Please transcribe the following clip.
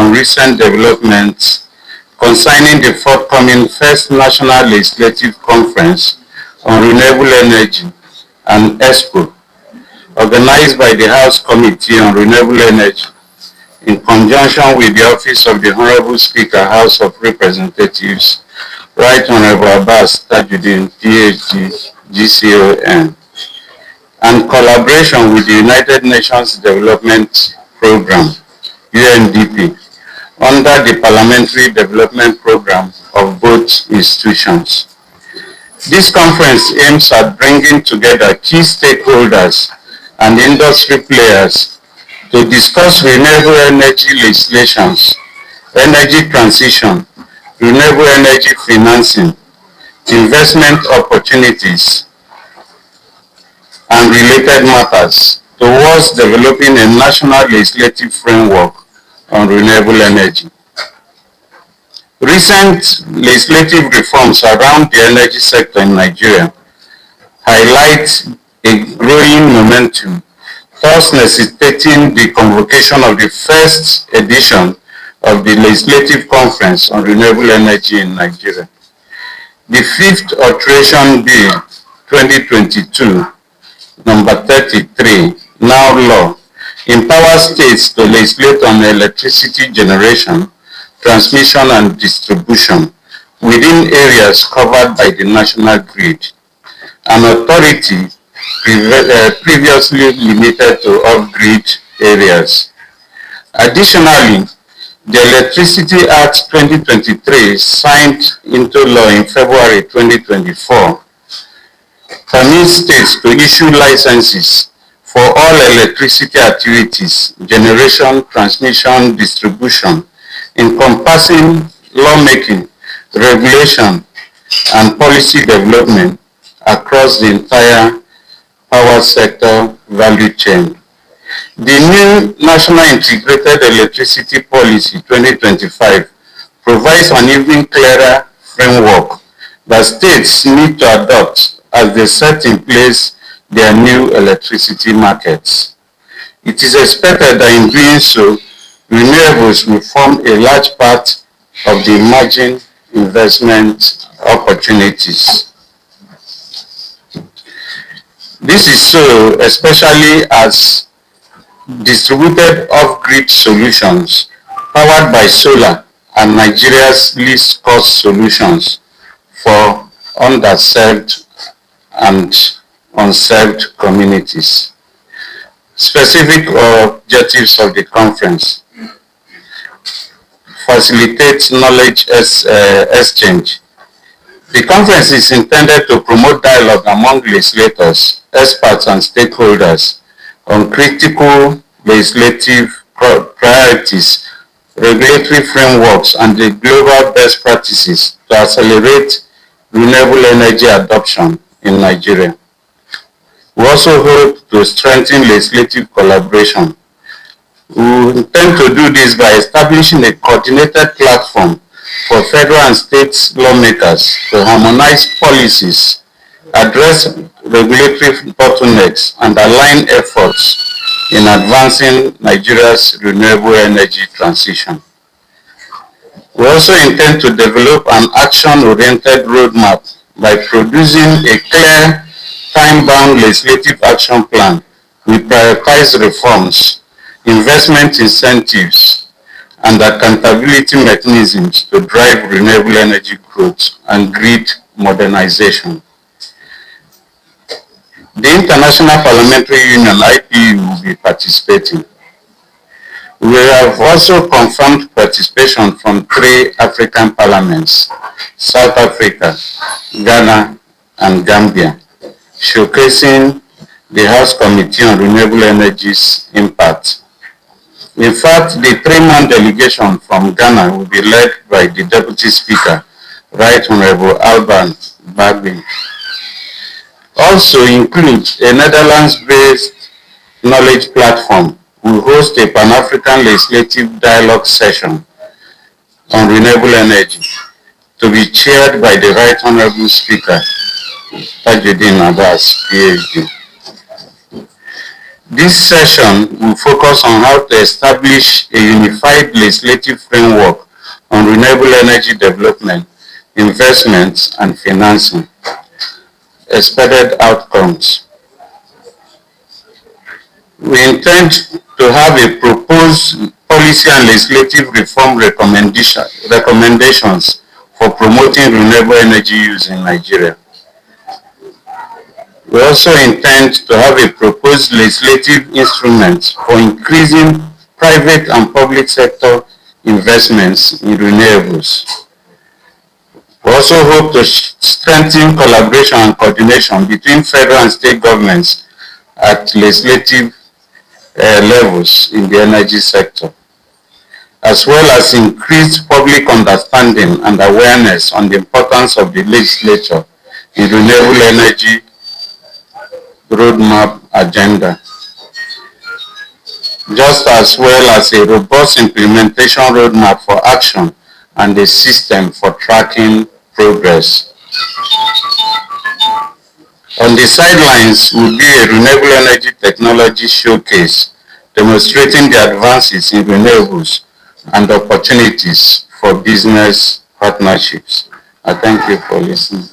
on recent developments concerning the forthcoming first National Legislative Conference on Renewable Energy and Expo, organized by the House Committee on Renewable Energy in conjunction with the Office of the Honorable Speaker, House of Representatives, Right Honorable Abbas Tajuddin, PhD, GCON, and collaboration with the United Nations Development Programme, UNDP, under the Parliamentary Development Programme of both institutions. This conference aims at bringing together key stakeholders and industry players to discuss renewable energy legislations, energy transition, renewable energy financing, investment opportunities, and related matters towards developing a national legislative framework on renewable energy. Recent legislative reforms around the energy sector in Nigeria highlight a growing momentum, thus necessitating the convocation of the first edition of the Legislative Conference on Renewable Energy in Nigeria. The Fifth Alteration Bill 2022, number 33, now law, empowers states to legislate on electricity generation, transmission and distribution within areas covered by the national grid, an authority previously limited to off-grid areas. Additionally, the Electricity Act 2023, signed into law in February 2024, permits states to issue licenses for all electricity activities, generation, transmission, distribution, encompassing lawmaking, regulation, and policy development across the entire power sector value chain. The new National Integrated Electricity Policy 2025 provides an even clearer framework that states need to adopt as they set in place their new electricity markets. It is expected that in doing so, renewables will form a large part of the emerging investment opportunities. This is so especially as distributed off-grid solutions powered by solar are Nigeria's least cost solutions for underserved and unserved communities. Specific objectives of the conference: facilitate knowledge exchange. The conference is intended to promote dialogue among legislators, experts, and stakeholders on critical legislative priorities, regulatory frameworks, and the global best practices to accelerate renewable energy adoption in Nigeria. We also hope to strengthen legislative collaboration. We intend to do this by establishing a coordinated platform for federal and state lawmakers to harmonize policies, address regulatory bottlenecks, and align efforts in advancing Nigeria's renewable energy transition. We also intend to develop an action-oriented roadmap by producing a clear, time-bound legislative action plan with prioritized reforms, investment incentives, and accountability mechanisms to drive renewable energy growth and grid modernization. The International Parliamentary Union, IPU, will be participating. We have also confirmed participation from 3 African parliaments: South Africa, Ghana, and Gambia, showcasing the House Committee on Renewable Energy's impact. In fact, the 3-man delegation from Ghana will be led by the Deputy Speaker, Right Honorable Alban Bagby. Also includes a Netherlands-based knowledge platform will host a Pan-African legislative dialogue session on renewable energy to be chaired by the Right Honorable Speaker, Tajuddin Abbas, PhD. This session will focus on how to establish a unified legislative framework on renewable energy development, investments, and financing. Expected outcomes. We intend to have a proposed policy and legislative reform recommendations for promoting renewable energy use in Nigeria. We also intend to have a proposed legislative instrument for increasing private and public sector investments in renewables. We also hope to strengthen collaboration and coordination between federal and state governments at legislative levels in the energy sector, as well as increase public understanding and awareness on the importance of the legislature in renewable energy roadmap agenda, just as well as a robust implementation roadmap for action and a system for tracking progress. On the sidelines will be a renewable energy technology showcase demonstrating the advances in renewables and opportunities for business partnerships. I thank you for listening.